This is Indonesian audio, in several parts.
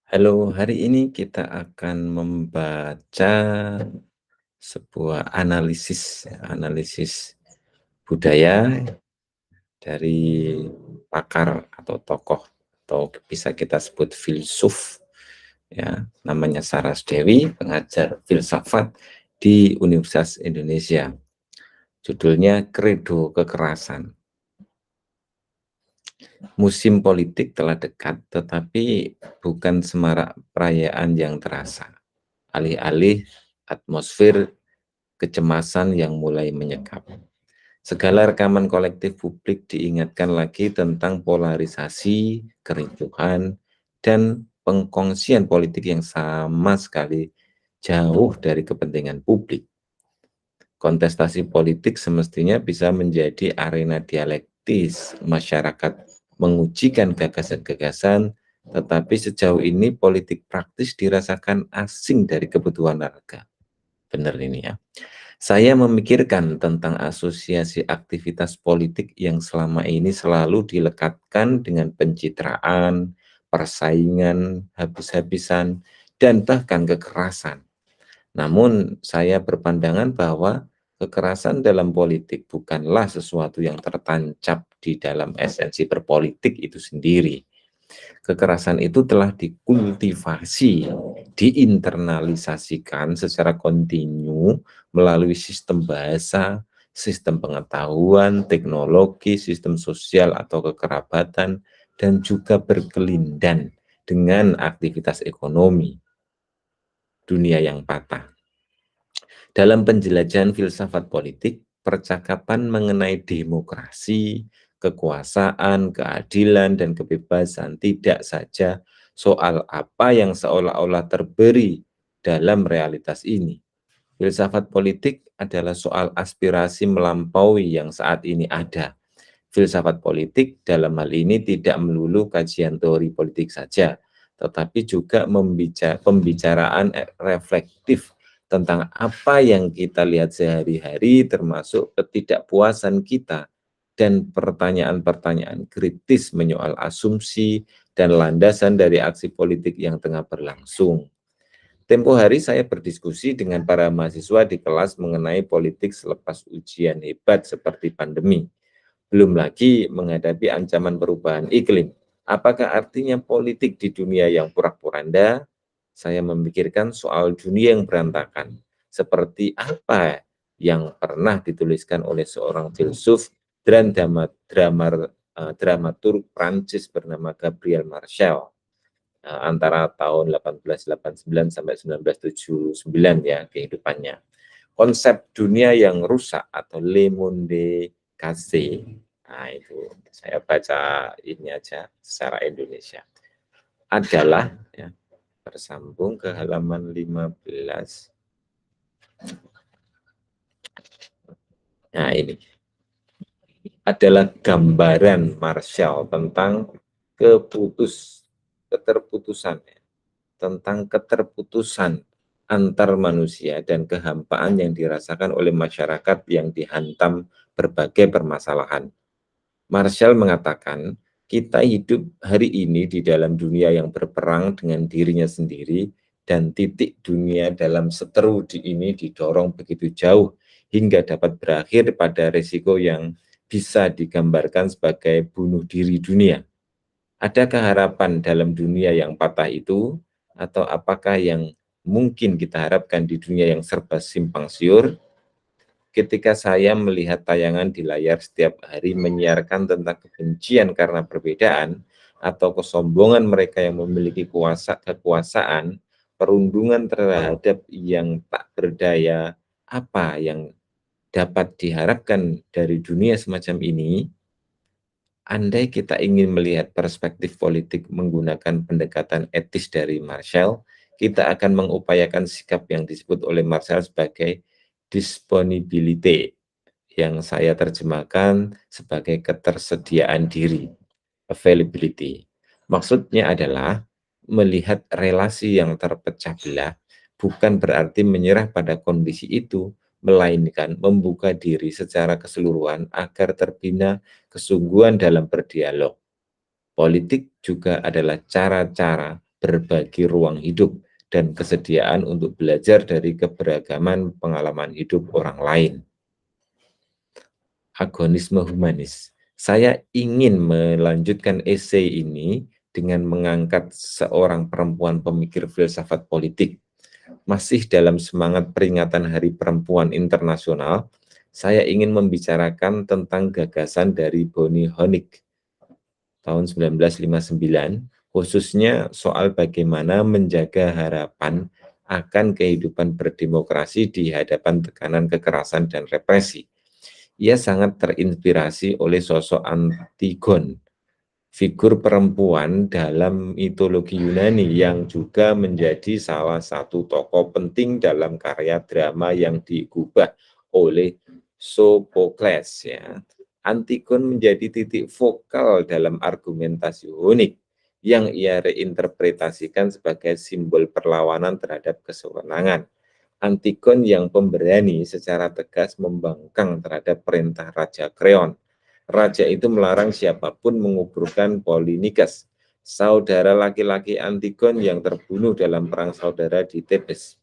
Halo, hari ini kita akan membaca sebuah analisis budaya dari pakar atau tokoh atau bisa kita sebut filsuf ya, namanya Saras Dewi, pengajar filsafat di Universitas Indonesia. Judulnya Kredo Kekerasan. Musim politik telah dekat, tetapi bukan semarak perayaan yang terasa. Alih-alih atmosfer kecemasan yang mulai menyekap. Segala rekaman kolektif publik diingatkan lagi tentang polarisasi, kericuhan, dan pengkongsian politik yang sama sekali jauh dari kepentingan publik. Kontestasi politik semestinya bisa menjadi arena dialektis masyarakat mengujikan gagasan-gagasan, tetapi sejauh ini politik praktis dirasakan asing dari kebutuhan warga. Benar ini ya. Saya memikirkan tentang asosiasi aktivitas politik yang selama ini selalu dilekatkan dengan pencitraan, persaingan, habis-habisan, dan bahkan kekerasan. Namun saya berpandangan bahwa kekerasan dalam politik bukanlah sesuatu yang tertancap di dalam esensi berpolitik itu sendiri. Kekerasan itu telah dikultivasi, diinternalisasikan secara kontinu melalui sistem bahasa, sistem pengetahuan, teknologi, sistem sosial atau kekerabatan, dan juga berkelindan dengan aktivitas ekonomi dunia yang patah. Dalam penjelajahan filsafat politik, percakapan mengenai demokrasi, kekuasaan, keadilan, dan kebebasan tidak saja soal apa yang seolah-olah terberi dalam realitas ini. Filsafat politik adalah soal aspirasi melampaui yang saat ini ada. Filsafat politik dalam hal ini tidak melulu kajian teori politik saja, tetapi juga pembicaraan reflektif tentang apa yang kita lihat sehari-hari, termasuk ketidakpuasan kita dan pertanyaan-pertanyaan kritis menyoal asumsi dan landasan dari aksi politik yang tengah berlangsung. Tempo hari saya berdiskusi dengan para mahasiswa di kelas mengenai politik selepas ujian hebat seperti pandemi. Belum lagi menghadapi ancaman perubahan iklim. Apakah artinya politik di dunia yang porak-poranda? Saya memikirkan soal dunia yang berantakan. Seperti apa yang pernah dituliskan oleh seorang filsuf dan dramaturg Prancis bernama Gabriel Marshall antara tahun 1889 sampai 1979 ya kehidupannya. Konsep dunia yang rusak atau Le Monde Cassé. Nah, itu saya baca ini aja secara Indonesia. Adalah ya, bersambung ke halaman 15. Nah, ini adalah gambaran Marshall tentang keterputusan ya, tentang keterputusan antar manusia dan kehampaan yang dirasakan oleh masyarakat yang dihantam berbagai permasalahan. Marshall mengatakan, kita hidup hari ini di dalam dunia yang berperang dengan dirinya sendiri dan titik dunia dalam seteru ini didorong begitu jauh hingga dapat berakhir pada risiko yang bisa digambarkan sebagai bunuh diri dunia. Adakah harapan dalam dunia yang patah itu, atau apakah yang mungkin kita harapkan di dunia yang serba simpang siur? Ketika saya melihat tayangan di layar setiap hari menyiarkan tentang kebencian karena perbedaan, atau kesombongan mereka yang memiliki kekuasaan, perundungan terhadap yang tak berdaya, apa yang dapat diharapkan dari dunia semacam ini? Andai kita ingin melihat perspektif politik menggunakan pendekatan etis dari Marshall, kita akan mengupayakan sikap yang disebut oleh Marshall sebagai disponibility, yang saya terjemahkan sebagai ketersediaan diri, availability. Maksudnya adalah melihat relasi yang terpecah belah bukan berarti menyerah pada kondisi itu, melainkan membuka diri secara keseluruhan agar terbina kesungguhan dalam berdialog. Politik juga adalah cara-cara berbagi ruang hidup, dan kesediaan untuk belajar dari keberagaman pengalaman hidup orang lain. Agonisme humanis. Saya ingin melanjutkan esai ini dengan mengangkat seorang perempuan pemikir filsafat politik. Masih dalam semangat peringatan Hari Perempuan Internasional, saya ingin membicarakan tentang gagasan dari Bonnie Honig tahun 1959, khususnya soal bagaimana menjaga harapan akan kehidupan berdemokrasi di hadapan tekanan kekerasan dan represi. Ia sangat terinspirasi oleh sosok Antigon, figur perempuan dalam mitologi Yunani yang juga menjadi salah satu tokoh penting dalam karya drama yang digubah oleh Sophocles. Ya. Antigon menjadi titik vokal dalam argumentasi unik yang ia reinterpretasikan sebagai simbol perlawanan terhadap kesewenangan. Antigon yang pemberani secara tegas membangkang terhadap perintah Raja Kreon. Raja itu melarang siapapun menguburkan Polinikas, saudara laki-laki Antigon yang terbunuh dalam perang saudara di Tebes.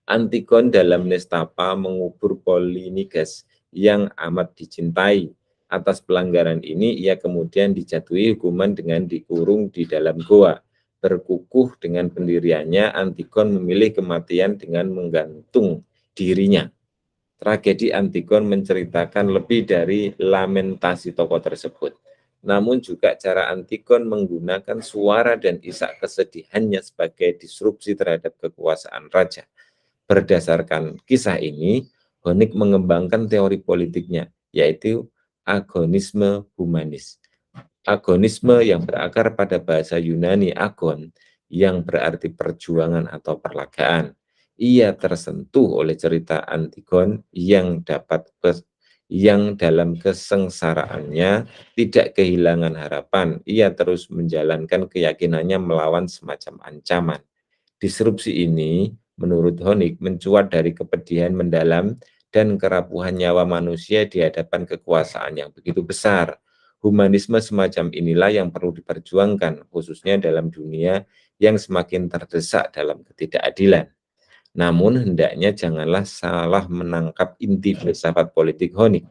Antigon dalam nestapa mengubur Polinikas yang amat dicintai. Atas pelanggaran ini, ia kemudian dijatuhi hukuman dengan dikurung di dalam goa. Berkukuh dengan pendiriannya, Antigon memilih kematian dengan menggantung dirinya. Tragedi Antigon menceritakan lebih dari lamentasi tokoh tersebut. Namun juga cara Antigon menggunakan suara dan isak kesedihannya sebagai disrupsi terhadap kekuasaan raja. Berdasarkan kisah ini, Honig mengembangkan teori politiknya, yaitu agonisme humanis. Agonisme yang berakar pada bahasa Yunani agon, yang berarti perjuangan atau perlagaan. Ia tersentuh oleh cerita Antigon yang dalam kesengsaraannya tidak kehilangan harapan. Ia terus menjalankan keyakinannya melawan semacam ancaman. Disrupsi ini, menurut Honig, mencuat dari kepedihan mendalam dan kerapuhan nyawa manusia di hadapan kekuasaan yang begitu besar. Humanisme semacam inilah yang perlu diperjuangkan, khususnya dalam dunia yang semakin terdesak dalam ketidakadilan. Namun, hendaknya janganlah salah menangkap inti filsafat politik Honig.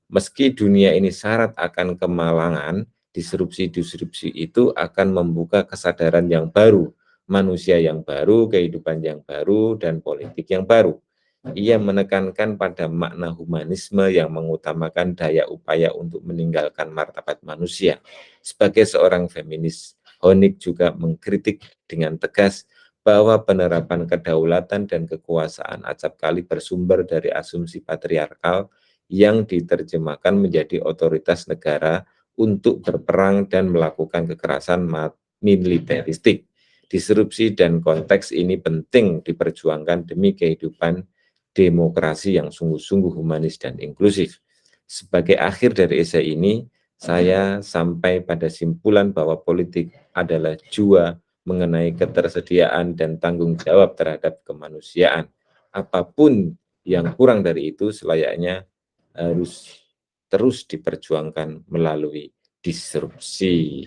Meski dunia ini syarat akan kemalangan, disrupsi-disrupsi itu akan membuka kesadaran yang baru, manusia yang baru, kehidupan yang baru, dan politik yang baru. Ia menekankan pada makna humanisme yang mengutamakan daya upaya untuk meninggalkan martabat manusia. Sebagai seorang feminis, Honig juga mengkritik dengan tegas bahwa penerapan kedaulatan dan kekuasaan acapkali bersumber dari asumsi patriarkal yang diterjemahkan menjadi otoritas negara untuk berperang dan melakukan kekerasan militeristik. Disrupsi dan konteks ini penting diperjuangkan demi kehidupan demokrasi yang sungguh-sungguh humanis dan inklusif. Sebagai akhir dari esai ini, saya sampai pada simpulan bahwa politik adalah jua mengenai ketersediaan dan tanggung jawab terhadap kemanusiaan. Apapun yang kurang dari itu selayaknya harus terus diperjuangkan melalui disrupsi.